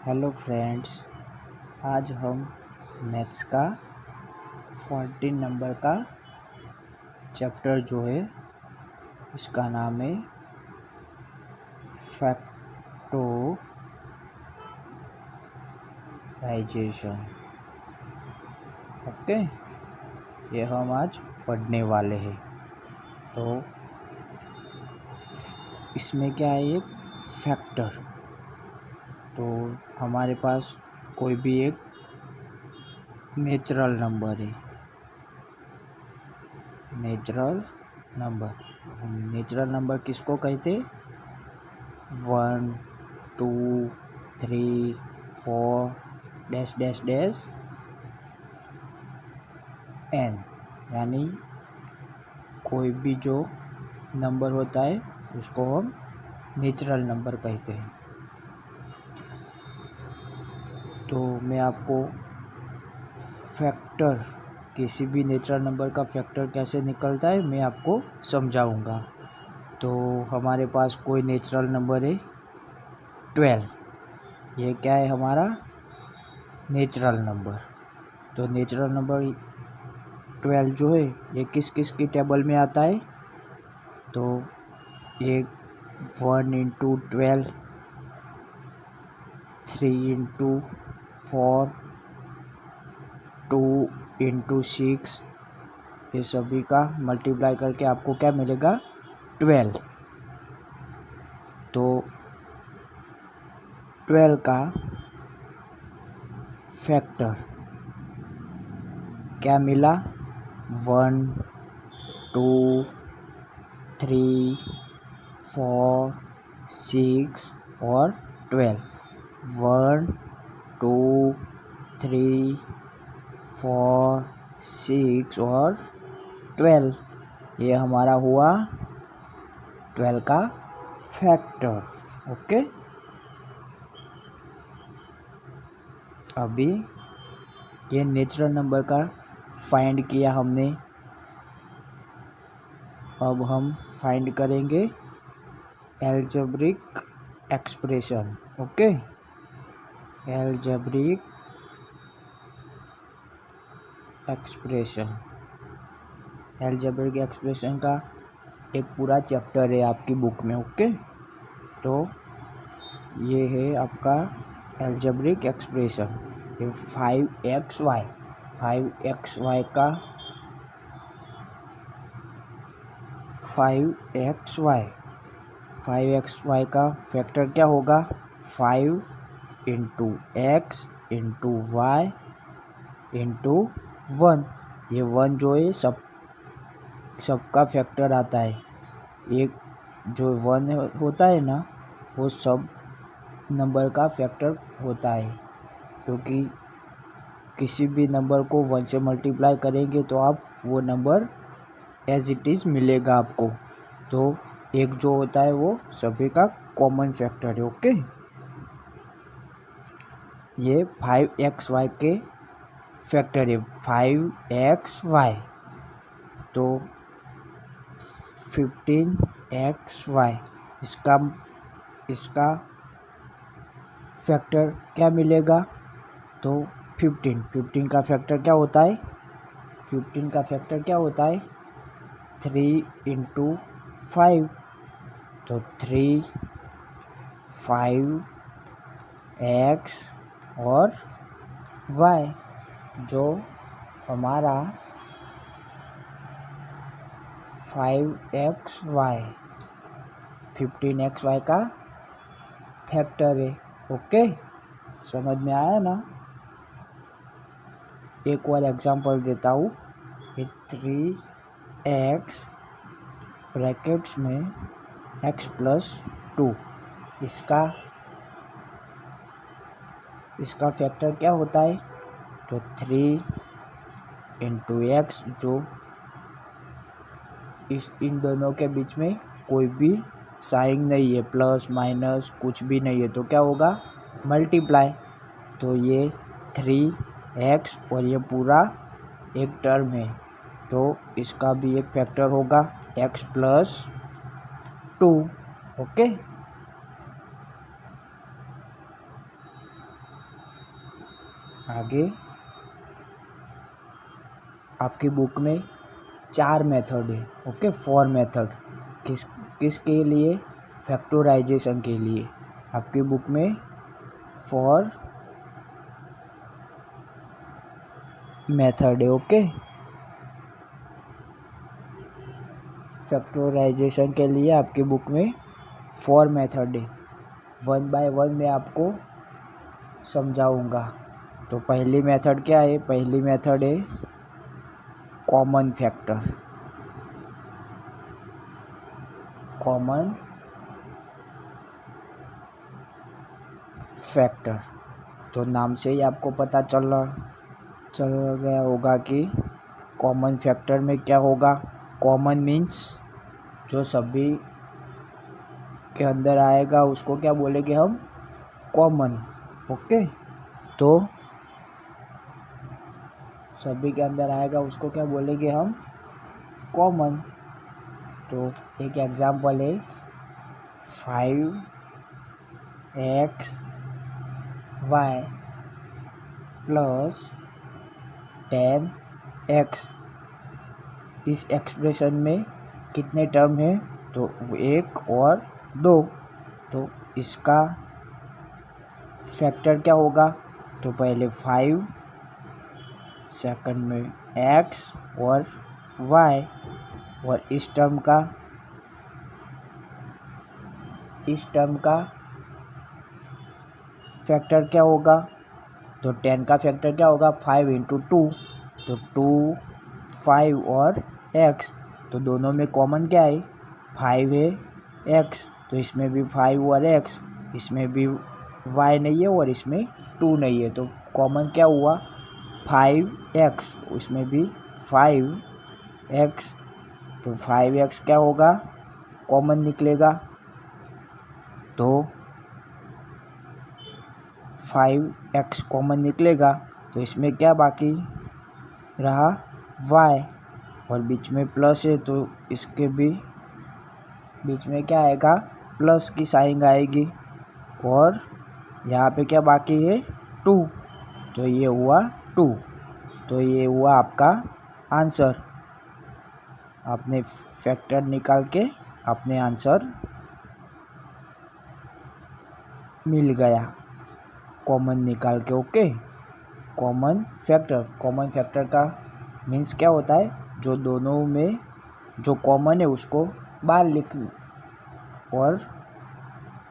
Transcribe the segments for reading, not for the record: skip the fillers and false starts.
Hello friends, आज हम maths का 14 नंबर का चैप्टर जो है इसका नाम है फैक्टराइजेशन। ओके, ये हम आज पढ़ने वाले हैं। तो इसमें क्या है, एक फैक्टर। तो हमारे पास कोई भी एक नेचुरल नंबर है। नेचुरल नंबर किसको कहते? 1 2 3 4 डैश डैश डैश n, यानी कोई भी जो नंबर होता है उसको हम नेचुरल नंबर कहते हैं। तो मैं आपको फैक्टर, किसी भी नेचुरल नंबर का फैक्टर कैसे निकलता है मैं आपको समझाऊंगा। तो हमारे पास कोई नेचुरल नंबर है 12। ये क्या है? हमारा नेचुरल नंबर। तो नेचुरल नंबर 12 जो है ये किस किस की टेबल में आता है? तो एक 1 इंटू 12, 3 इंटू 4, 2 इंटू 6, ये सभी का मल्टीप्लाई करके आपको क्या मिलेगा? 12। तो 12 का फैक्टर क्या मिला? 1 2 3 4 6 और 12। 1 2 3 4 6 और 12, ये हमारा हुआ 12 का फैक्टर। ओके, अभी ये नेचुरल नंबर का फाइंड किया हमने। अब हम फाइंड करेंगे algebraic expression. Okay, algebraic expression का एक पूरा चैप्टर है आपकी बुक में। ओके, तो ये है आपका अलजेब्रिक एक्सप्रेशन। ये 5xy का 5xy का फैक्टर क्या होगा? 5 into x into Y into 1। ये 1 जो है सबका फैक्टर आता है। एक जो 1 होता है ना, वो सब नंबर का फैक्टर होता है, क्योंकि किसी भी नंबर को 1 से मल्टीप्लाई करेंगे तो आप वो नंबर एज इट इज़ मिलेगा आपको। तो एक जो होता है वो सभी का कॉमन फैक्टर है। ओके, ये 5xy के फैक्टर है, 5xy। तो 15xy, इसका फैक्टर क्या मिलेगा? तो 15 का फैक्टर क्या होता है? 3 इंटू 5। तो 3 5x और y, जो हमारा 5xy 15xy का फैक्टर है। ओके, समझ में आया ना? एक और एग्जांपल देता हूँ। 3x ब्रैकेट्स में x प्लस 2, इसका फैक्टर क्या होता है? तो 3 इंटू एक्स, जो इन दोनों के बीच में कोई भी साइन नहीं है, प्लस माइनस कुछ भी नहीं है, तो क्या होगा? मल्टीप्लाई। तो ये 3x और ये पूरा एक टर्म है, तो इसका भी एक फैक्टर होगा x प्लस 2। ओके, आगे आपकी बुक में 4 मेथड है, ओके, 4 मेथड। किसके लिए? फैक्टराइजेशन के लिए। आपकी बुक में 4 मेथड है, ओके। फैक्टराइजेशन के लिए आपकी बुक में 4 मेथड है। 1 बाय 1 मैं आपको समझाऊंगा। तो पहली मेथड क्या है? पहली मेथड है कॉमन फैक्टर। कॉमन फैक्टर, तो नाम से ही आपको पता चल गया होगा कि कॉमन फैक्टर में क्या होगा। कॉमन मीन्स जो सभी के अंदर आएगा उसको क्या बोलेंगे हम? Common, okay. तो सभी के अंदर आएगा उसको क्या बोलेंगे हम? कॉमन। तो एक एग्जांपल है 5xy प्लस 10x। इस एक्सप्रेशन में कितने टर्म है? तो 1 और 2। तो इसका फैक्टर क्या होगा? तो पहले 5, सेकंड में x और y, और इस टर्म का फैक्टर क्या होगा? तो 10 का फैक्टर क्या होगा? 5 इंटू 2। तो 2, 5 और x, तो दोनों में कॉमन क्या है? 5 है, x, तो इसमें भी 5 और x, इसमें भी y नहीं है और इसमें 2 नहीं है, तो कॉमन क्या हुआ? 5x। उसमें भी 5x, तो 5x क्या होगा? कॉमन निकलेगा। तो 5x कॉमन निकलेगा, तो इसमें क्या बाकी रहा? y, और बीच में प्लस है तो इसके भी बीच में क्या आएगा? प्लस की साइन आएगी। और यहाँ पे क्या बाकी है? 2, तो ये हुआ 2। तो ये हुआ आपका आंसर। आपने फैक्टर निकाल के अपने आंसर मिल गया कॉमन निकाल के, ओके। कॉमन फैक्टर का मीन्स क्या होता है? जो दोनों में जो कॉमन है उसको बाहर लिख, और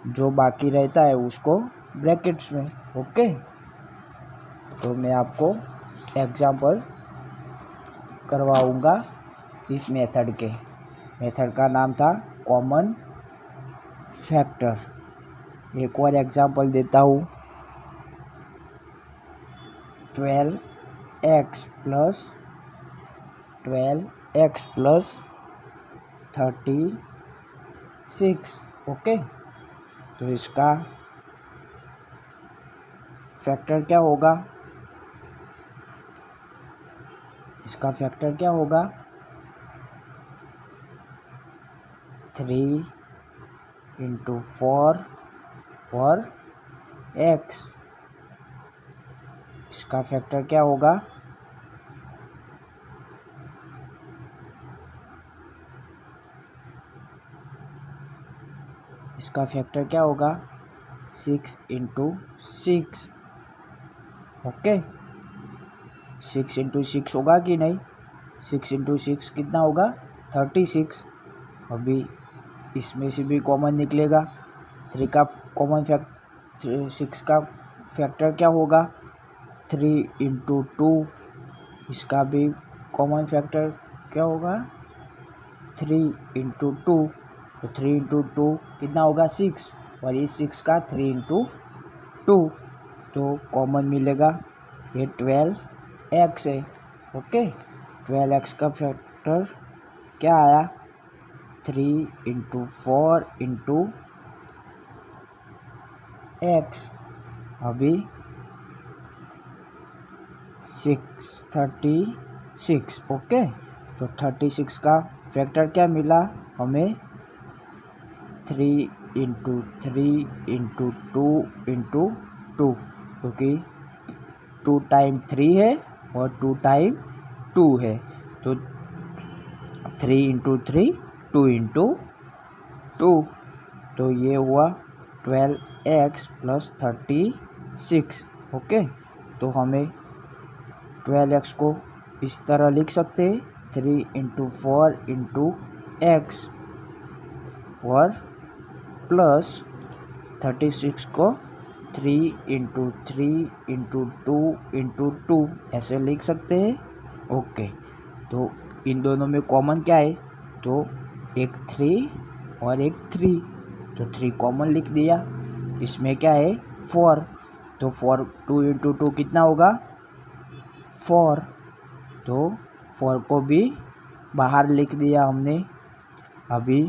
जो बाकी रहता है उसको ब्रैकेट्स में, ओके। तो मैं आपको एग्जांपल करवाऊंगा इस मेथड के। मेथड का नाम था कॉमन फैक्टर। एक और एग्जांपल देता हूँ। 12x plus 36, okay. तो इसका फैक्टर क्या होगा? इसका फैक्टर क्या होगा? 3 इंटू 4 और x। इसका फैक्टर क्या होगा? इसका फैक्टर क्या होगा? 6 इंटू 6, ओके। 6 इंटू 6 होगा कि नहीं? 6 इंटू 6 कितना होगा? 36। अभी इसमें से भी कॉमन निकलेगा। 3 का कॉमन 6 का फैक्टर क्या होगा? 3 इंटू 2। इसका भी कॉमन फैक्टर क्या होगा? 3 इंटू 2। तो 3 इंटू 2 कितना होगा? 6, और इस 6 का 3 इंटू 2, तो कॉमन मिलेगा। ये 12x है, ओके। 12x का फैक्टर क्या आया? 3 इंटू 4 इंटू x। अभी 36, ओके। तो 36 का फैक्टर क्या मिला हमें? 3 इंटू 3 इंटू 2 इंटू 2, क्योंकि 2 टाइम 3 है और 2 टाइम 2 है, तो 3 इंटू 3 2 इंटू 2, तो ये हुआ 12x प्लस 36। ओके, तो हमें 12x को इस तरह लिख सकते हैं 3 इंटू 4 इंटू एक्स, और प्लस 36 को 3 इंटू 3 इंटू 2 इंटू 2 ऐसे लिख सकते हैं। ओके, तो इन दोनों में कॉमन क्या है, तो एक 3 और एक 3, तो 3 कॉमन लिख दिया। इसमें क्या है 4, तो 4 2 इंटू 2 कितना होगा 4, तो 4 को भी बाहर लिख दिया हमने। अभी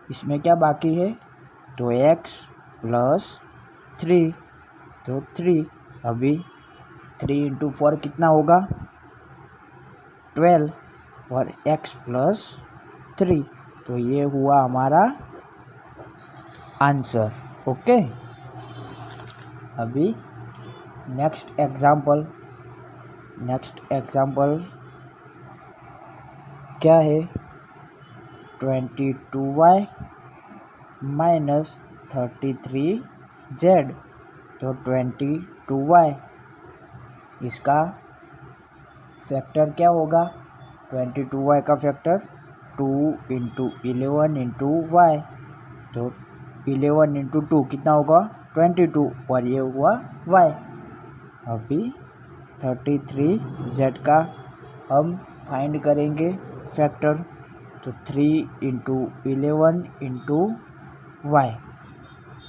इसमें क्या बाकी है, तो x प्लस 3, तो 3, अभी 3 इंटू 4 कितना होगा 12, और x प्लस 3, तो ये हुआ हमारा आंसर। ओके, अभी नेक्स्ट एग्जाम्पल क्या है, 22y माइनस 33z, तो 22y इसका फैक्टर क्या होगा, 22y का फैक्टर 2 इंटू 11 इंटू वाई, तो 11 इंटू 2 कितना होगा 22, और ये हुआ y। अभी 33z का हम फाइंड करेंगे फैक्टर, तो 3 इंटू 11 इंटू वाई,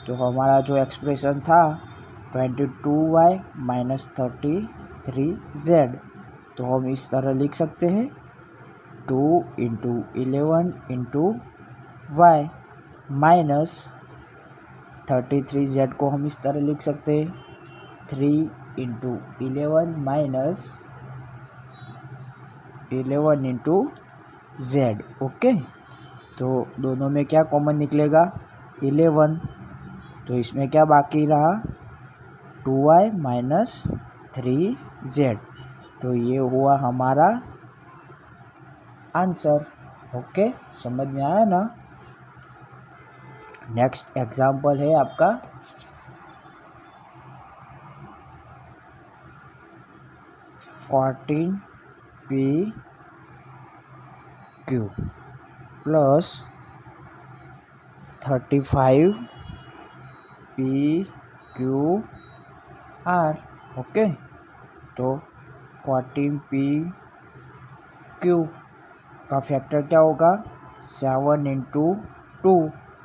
तो हमारा जो एक्सप्रेशन था 22y माइनस 33z, तो हम इस तरह लिख सकते हैं 2 into 11 into Y, minus 33z को हम इस तरह लिख सकते हैं 3 into 11 minus 11 into z। Okay, तो दोनों में क्या कॉमन निकलेगा 11, तो इसमें क्या बाकी रहा 2y माइनस 3z, तो ये हुआ हमारा आंसर। ओके, समझ में आया ना। नेक्स्ट एग्जाम्पल है आपका 14p q plus 35p q r. Okay, तो 14p क्यू का फैक्टर क्या होगा 7 into 2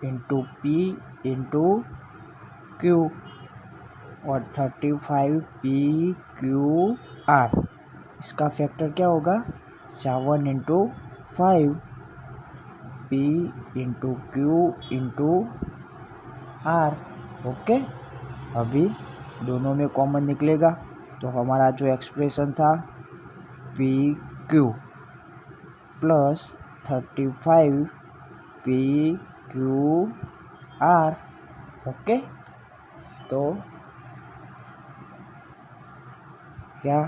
into p into q, और 35p क्यू आर इसका फैक्टर क्या होगा 7 into 5 p into q into r. Okay, अभी दोनों में कॉमन निकलेगा, तो हमारा जो एक्सप्रेशन था P Q plus 35p q r. Okay, तो क्या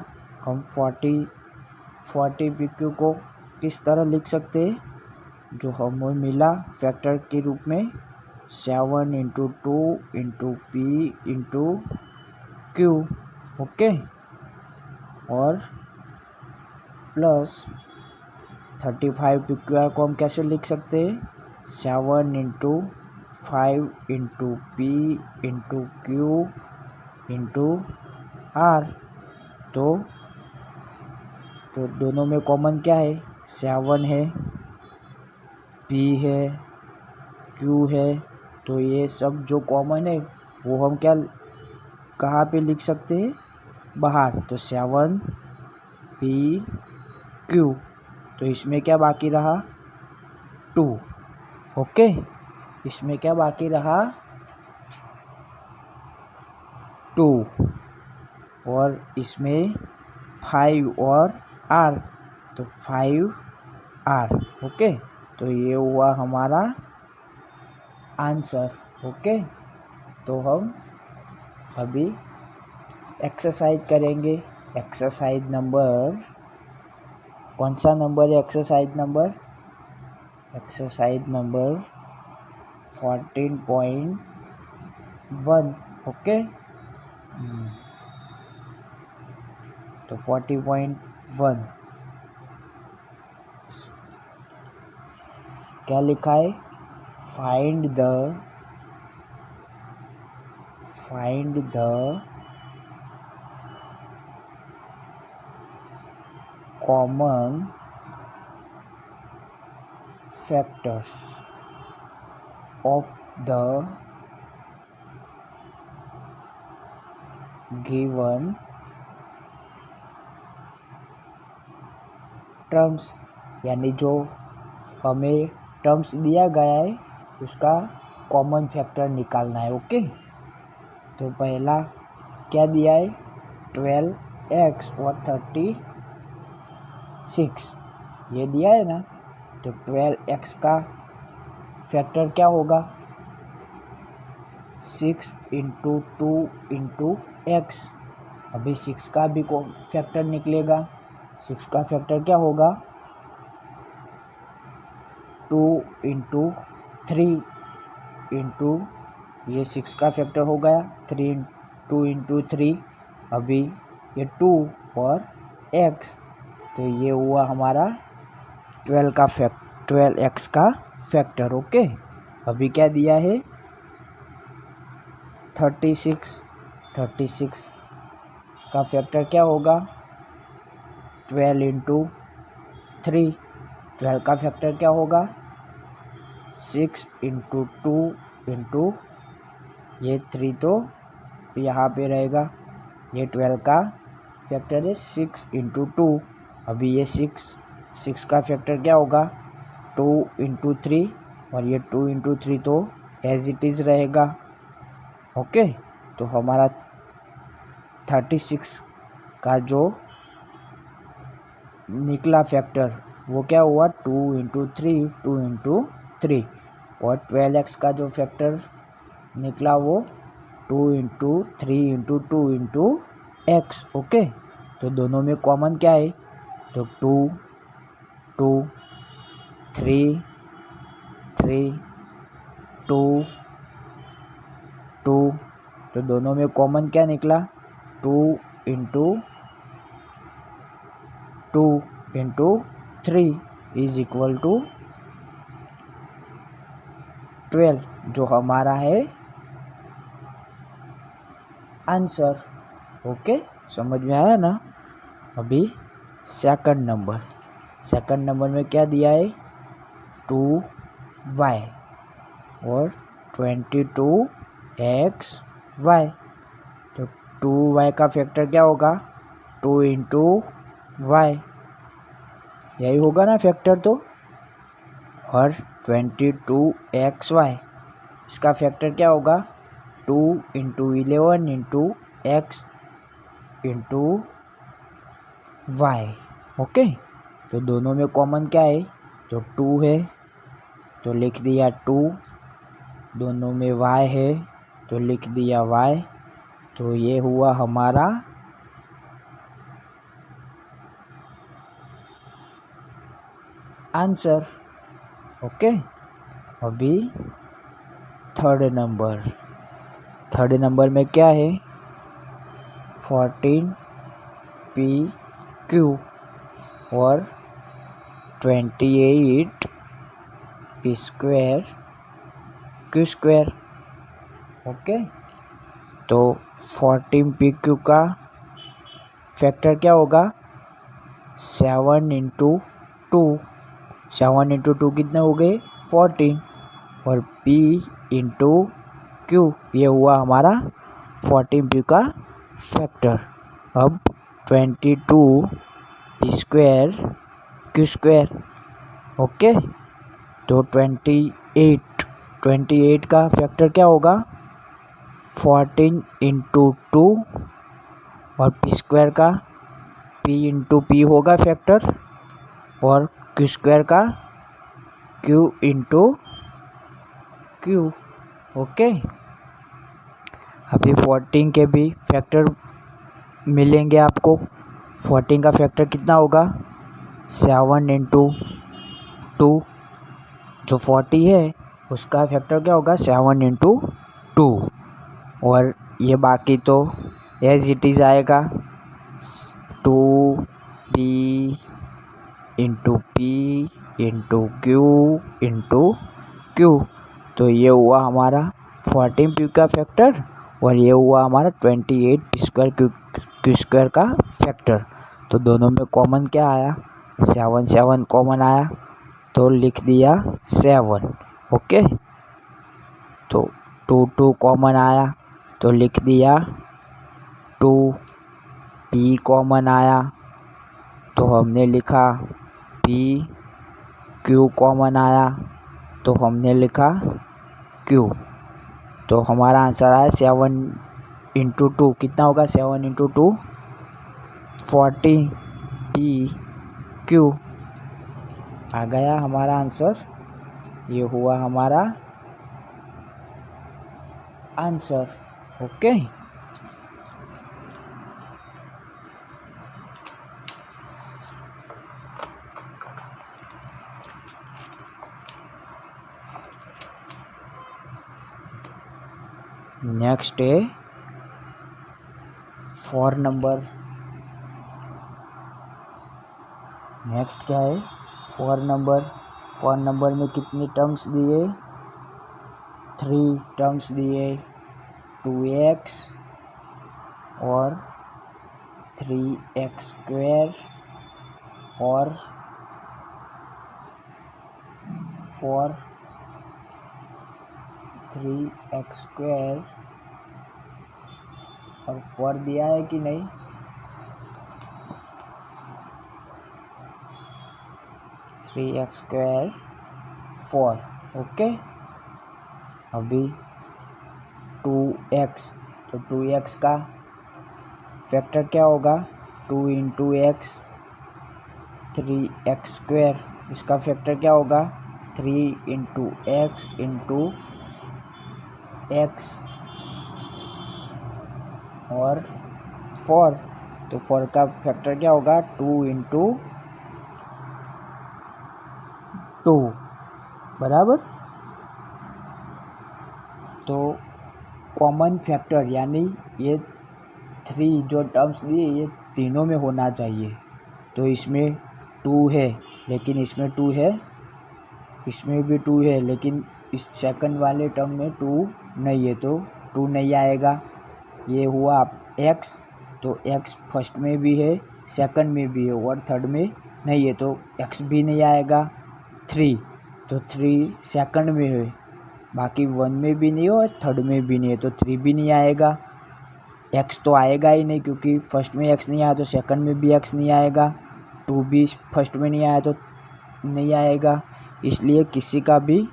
हम 40p क्यू को किस तरह लिख सकते हैं, जो हमें मिला फैक्टर के रूप में 7 into 2 into p into q. Okay, और प्लस 35p क्यू आर को हम कैसे लिख सकते हैं 7 into 5 into p into q into r, तो दोनों में कॉमन क्या है 7 है, p है, q है, तो ये सब जो कॉमन है वो हम क्या कहाँ पे लिख सकते हैं बाहर, तो 7p q, तो इसमें क्या बाकी रहा 2। ओके, इसमें क्या बाकी रहा 2, और इसमें 5 और r, तो 5r। ओके, तो ये हुआ हमारा आंसर। ओके, तो हम अभी एक्सरसाइज करेंगे। एक्सरसाइज नंबर, कौन सा नंबर है exercise number? Exercise number 14.1। Okay, तो 40.1 क्या लिखा है? Find the common factors of the given terms, यानी जो हमें टर्म्स दिया गया है उसका कॉमन फैक्टर निकालना है। ओके, तो पहला क्या दिया है? 12x और 36 ये दिया है ना। तो 12x का फैक्टर क्या होगा? 6 इंटू 2 इंटू एक्स। अभी 6 का भी फैक्टर निकलेगा। 6 का फैक्टर क्या होगा? 2 इंटू 3 इंटू, ये 6 का फैक्टर हो गया 3, 2 इंटू 3, अभी ये 2 और x, तो ये हुआ हमारा 12x का फैक्टर। ओके, अभी क्या दिया है? 36 का फैक्टर क्या होगा? 12 इंटू 3, 12 का फैक्टर क्या होगा? 6 इंटू 2 इंटू, ये 3 तो यहाँ पे रहेगा, ये 12 का फैक्टर है 6 इंटू 2। अभी ये 6 का फैक्टर क्या होगा? 2 इंटू 3, और ये 2 इंटू 3 तो एज इट इज़ रहेगा। ओके, तो हमारा 36 का जो निकला फैक्टर वो क्या हुआ? 2 इंटू 3, 2 इंटू 3, और 12x का जो फैक्टर निकला वो 2 into 3 into 2 into x. Okay, तो दोनों में कॉमन क्या है? तो 2, 2, 3, 3, 2, 2, तो दोनों में कॉमन क्या निकला? 2 into 2 into 3 is equal to 12, जो हमारा है आंसर। ओके, समझ में आया ना? अभी सेकंड नंबर में क्या दिया है? 2y और 22xy, तो 2y का फैक्टर क्या होगा? 2 इंटू y, यही होगा ना फैक्टर तो। और 22xy, इसका फैक्टर क्या होगा? 2 into 11 into x into y. Okay, तो दोनों में कॉमन क्या है? तो 2 है, तो लिख दिया 2, दोनों में y है तो लिख दिया y, तो ये हुआ हमारा आंसर। ओके, अभी थर्ड नंबर में क्या है? 14pq और 28p square q square. Okay, तो 14pq का फैक्टर क्या होगा? 7 इंटू 2, 7 इंटू 2 कितने हो गए? 14, और p इंटू q, ये हुआ हमारा 14p का फैक्टर। अब 22p square q square. Okay, तो 28 का फैक्टर क्या होगा? 14 इंटू 2, और p स्क्वायर का p इंटू p होगा फैक्टर, और q स्क्वायर का q इंटू q। ओके, अभी 14 के भी फैक्टर मिलेंगे आपको। 14 का फैक्टर कितना होगा? 7 इंटू 2। जो 40 है उसका फैक्टर क्या होगा? 7 इंटू 2। और ये बाकी तो एज इट इज़ आएगा, 2p into p into q into Q. तो ये हुआ हमारा 14p का फैक्टर और ये हुआ हमारा 28p² क्यू स्क्वायर का फैक्टर। तो दोनों में कॉमन क्या आया? 7 7 कॉमन आया तो लिख दिया 7। ओके। तो 2 2 कॉमन आया तो लिख दिया 2। p कॉमन आया तो हमने लिखा p। q कॉमन आया तो हमने लिखा q। तो हमारा आंसर आया 7 इंटू 2 कितना होगा? 7 इंटू 2 40p q आ गया हमारा आंसर। ये हुआ हमारा आंसर। ओके। नेक्स्ट है 4 नंबर। नेक्स्ट क्या है? 4 नंबर। 4 नंबर में कितनी टर्म्स दिए? 3 टर्म्स दिए, 2x और 3x² और 3x² और 4 दिया है कि नहीं? 3x² 4। ओके। अभी 2x, तो 2x का फैक्टर क्या होगा? 2 इंटू एक्स 3x²। इसका फैक्टर क्या होगा? 3 इंटू एक्स इंटू एक्स और 4। तो 4 का फैक्टर क्या होगा? 2 इंटू 2 बराबर। तो कॉमन फैक्टर यानी ये 3 जो टर्म्स दिए ये तीनों में होना चाहिए। तो इसमें 2 है लेकिन इसमें 2 है, इसमें भी 2 है लेकिन इस सेकंड वाले टर्म में 2 नहीं है तो 2 नहीं आएगा। ये हुआ x, तो x फर्स्ट में भी है, सेकंड में भी है और थर्ड में नहीं है तो x भी नहीं आएगा। 3, तो 3 सेकंड में है, बाकी 1 में भी नहीं है और थर्ड में भी नहीं है तो 3 भी नहीं आएगा। x तो आएगा ही नहीं क्योंकि फर्स्ट में x नहीं आया तो सेकंड में भी x नहीं आएगा। 2 भी फर्स्ट में नहीं आया तो नहीं आएगा। इसलिए किसी का भी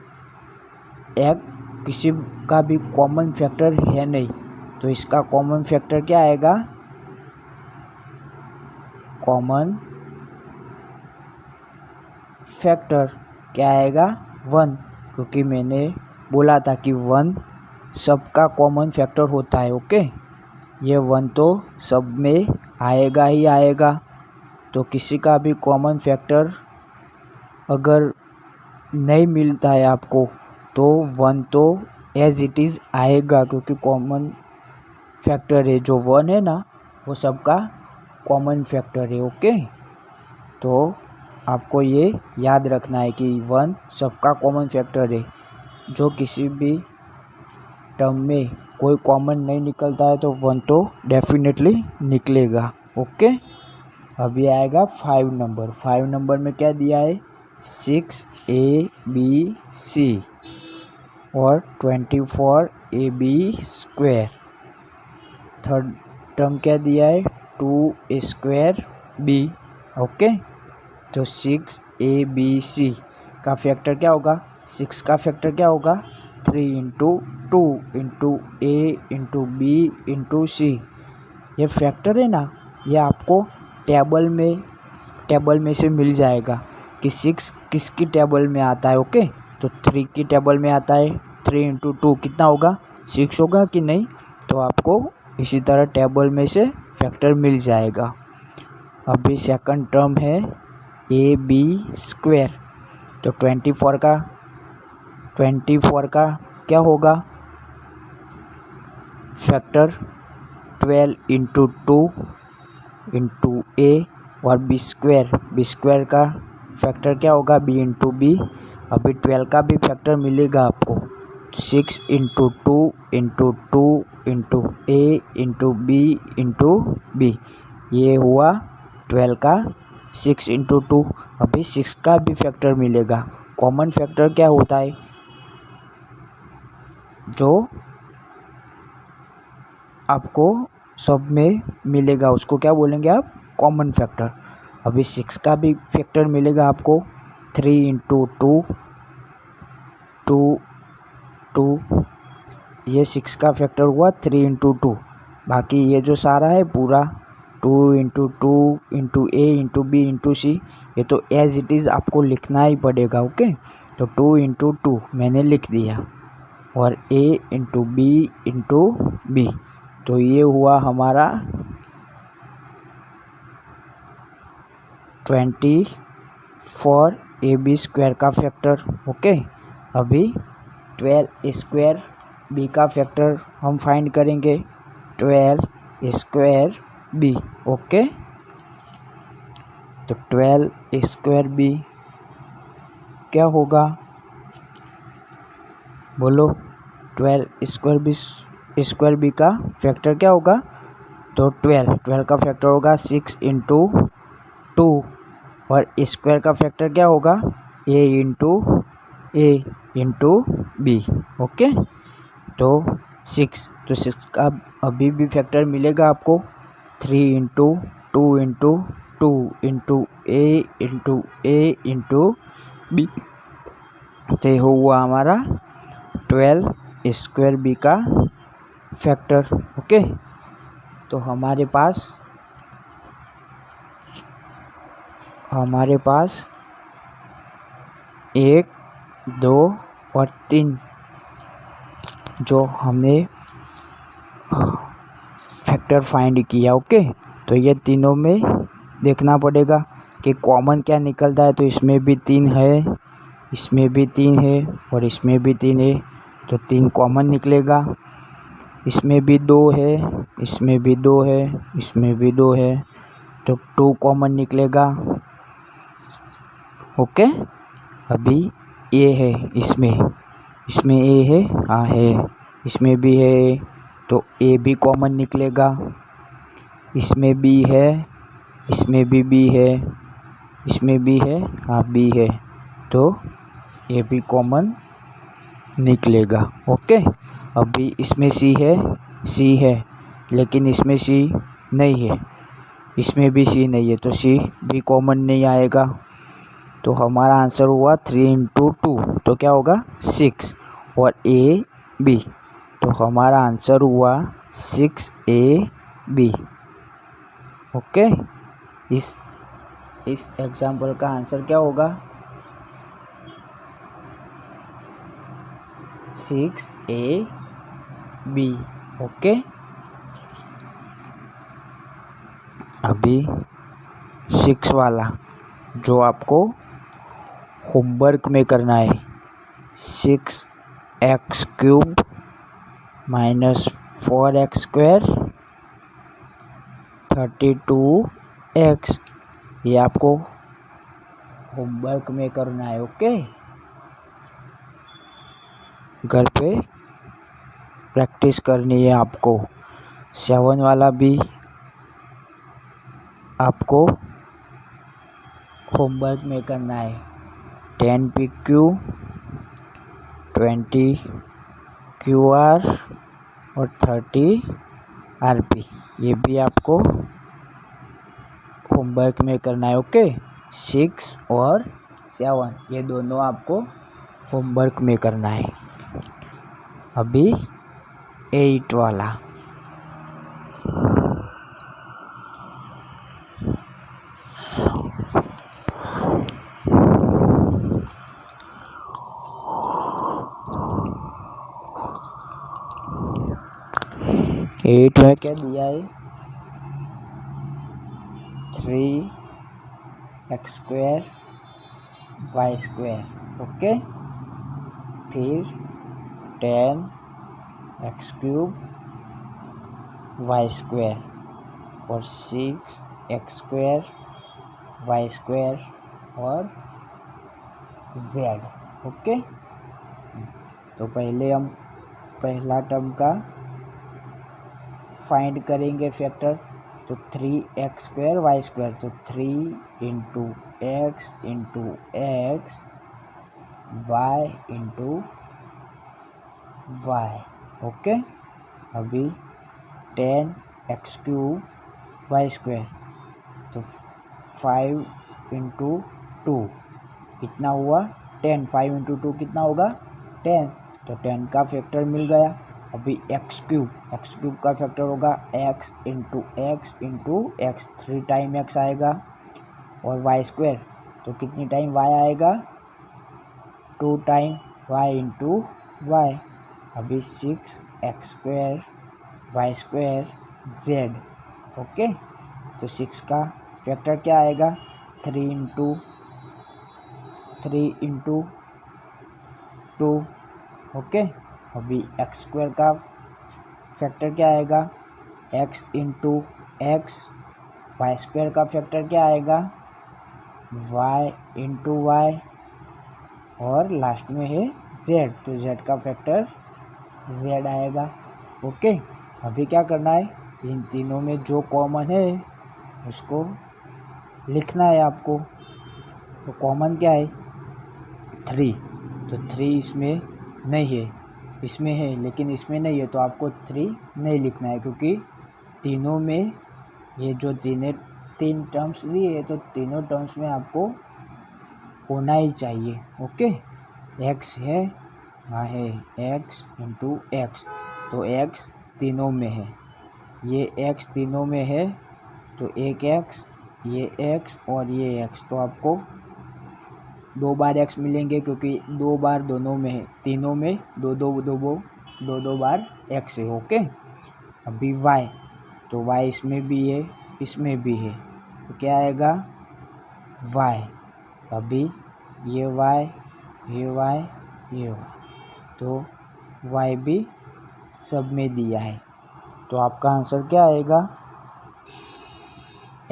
कॉमन फैक्टर है नहीं। तो इसका कॉमन फैक्टर क्या आएगा? कॉमन फैक्टर क्या आएगा? 1, क्योंकि मैंने बोला था कि 1 सबका कॉमन फैक्टर होता है। ओके। ये 1 तो सब में आएगा ही आएगा। तो किसी का भी कॉमन फैक्टर अगर नहीं मिलता है आपको तो 1 तो एज इट इज़ आएगा क्योंकि कॉमन फैक्टर है जो 1 है ना वो सबका कॉमन फैक्टर है। ओके। तो आपको ये याद रखना है कि 1 सबका कॉमन फैक्टर है। जो किसी भी टर्म में कोई कॉमन नहीं निकलता है तो 1 तो डेफिनेटली निकलेगा। ओके। अभी आएगा 5 नंबर। 5 नंबर में क्या दिया है? 6abc और 24ab²। थर्ड टर्म क्या दिया है? 2a²b। ओके। तो 6abc का फैक्टर क्या होगा? 6 का फैक्टर क्या होगा? 3 into 2 into a into b into c। ये फैक्टर है ना, ये आपको टेबल में से मिल जाएगा कि 6 किसकी टेबल में आता है। ओके। तो 3 की टेबल में आता है। 3 इंटू 2 कितना होगा? 6 होगा कि नहीं? तो आपको इसी तरह टेबल में से फैक्टर मिल जाएगा। अभी सेकंड टर्म है AB², तो 24 का क्या होगा फैक्टर 12 इंटू 2 इंटू A और B² का फैक्टर क्या होगा B इंटू B। अभी 12 का भी फैक्टर मिलेगा आपको 6 into 2 into 2 into A into B into B, ये हुआ 12 का 6 इंटू 2। अभी 6 का भी फैक्टर मिलेगा। कॉमन फैक्टर क्या होता है, जो आपको सब में मिलेगा उसको क्या बोलेंगे आप, कॉमन फैक्टर। अभी 6 का भी फैक्टर मिलेगा आपको 3 इंटू 2 2, ये 6 का फैक्टर हुआ 3 इंटू 2। बाकी ये जो सारा है पूरा 2 into 2 into A into B into C, ये तो एज इट इज़ आपको लिखना ही पड़ेगा। ओके, तो 2 इंटू 2 मैंने लिख दिया और A into B into B, तो ये हुआ हमारा 24 AB² का फैक्टर। ओके, अभी 12² B का फैक्टर हम फाइंड करेंगे 12² B। ओके, तो 12² B क्या होगा, बोलो 12² B का फैक्टर क्या होगा, तो 12 का फैक्टर होगा 6 इंटू 2 और स्क्वायर का फैक्टर क्या होगा A इंटू B। ओके, तो 6 का अभी भी फैक्टर मिलेगा आपको 3 into 2 into 2 into A into B, तो ये हुआ हमारा 12² B का फैक्टर। ओके, तो हमारे पास 1 2 और 3 जो हमने फैक्टर फाइंड किया। ओके, तो ये तीनों में देखना पड़ेगा कि कॉमन क्या निकलता है। तो इसमें भी 3 है, इसमें भी 3 है और इसमें भी 3 है, तो 3 कॉमन निकलेगा। इसमें भी 2 है, इसमें भी 2 है, इसमें भी 2 है, तो 2 कॉमन निकलेगा। ओके, अभी A है, इसमें A है, हाँ है, इसमें भी है, तो A भी कॉमन निकलेगा। इसमें B है, इसमें भी B है, इसमें B है, हाँ B है, तो A भी कॉमन निकलेगा। ओके, अभी इसमें C है लेकिन इसमें C नहीं है, इसमें भी C नहीं है, तो C भी कॉमन नहीं आएगा। तो हमारा आंसर हुआ 3 इंटू 2, तो क्या होगा 6 और A B, तो हमारा आंसर हुआ 6AB। ओके, इस एग्जाम्पल का आंसर क्या होगा 6AB। ओके, अभी 6 वाला जो आपको होमवर्क में करना है, 6x³ माइनस 4x², 32x, ये आपको होमवर्क में करना है। ओके, घर पे प्रैक्टिस करनी है आपको। 7 वाला भी आपको होमवर्क में करना है, 10PQ 20QR और 30RP, ये भी आपको होमवर्क में करना है। ओके, 6 और 7 ये दोनों आपको होमवर्क में करना है। अभी 8 वाला, 8 में क्या दिया है 3x² y²। ओके, फिर 10x³ y² और 6x² y² और z। ओके, तो पहले हम पहला टर्म का फाइंड करेंगे फैक्टर। तो 3x² y², तो 3 into x into x y into y। Okay, अभी 10x³ y², तो 5 इंटू 2 कितना हुआ 10। 5 इंटू 2 कितना होगा 10, तो 10 का फैक्टर मिल गया। अभी x³ का फैक्टर होगा x into x into x, 3 time x आएगा, और y², तो कितनी टाइम y आएगा 2 टाइम y इंटू y। अभी 6x² y² z। ओके, तो 6 का फैक्टर क्या आएगा 3 इंटू 2। ओके, अभी x² का फैक्टर क्या आएगा x इंटू x, y² का फैक्टर क्या आएगा y इंटू y, और लास्ट में है z, तो z का फैक्टर z आएगा। ओके, अभी क्या करना है, इन तीनों में जो कॉमन है उसको लिखना है आपको। तो कॉमन क्या है 3, तो 3 इसमें नहीं है, इसमें है लेकिन इसमें नहीं है, तो आपको 3 नहीं लिखना है, क्योंकि तीनों में ये जो तीन टर्म्स दिए है, तो तीनों टर्म्स में आपको होना ही चाहिए। ओके, x है, यहाँ है x इंटू x, तो x तीनों में है, ये x तीनों में है, तो एक x, ये x और ये x, तो आपको 2 बार x मिलेंगे, क्योंकि 2 बार दोनों में है, तीनों में दो बार x है। ओके, अभी y, तो y इसमें भी है, इसमें भी है, तो क्या आएगा y। अभी ये y, ये y, ये y, तो y भी सब में दिया है, तो आपका आंसर क्या आएगा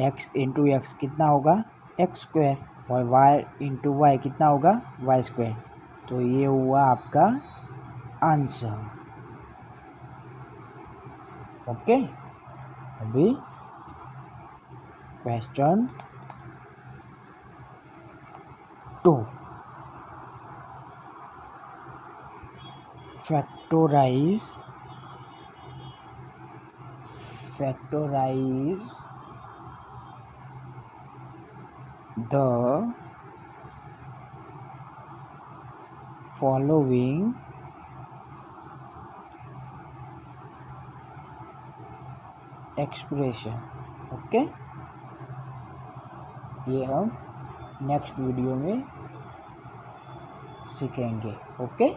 x इंटू x कितना होगा x², और y इंटू y कितना होगा y²। तो ये हुआ आपका आंसर। ओके, अभी question 2, factorize the following expression. Okay, ये हम नेक्स्ट वीडियो में सीखेंगे। ओके।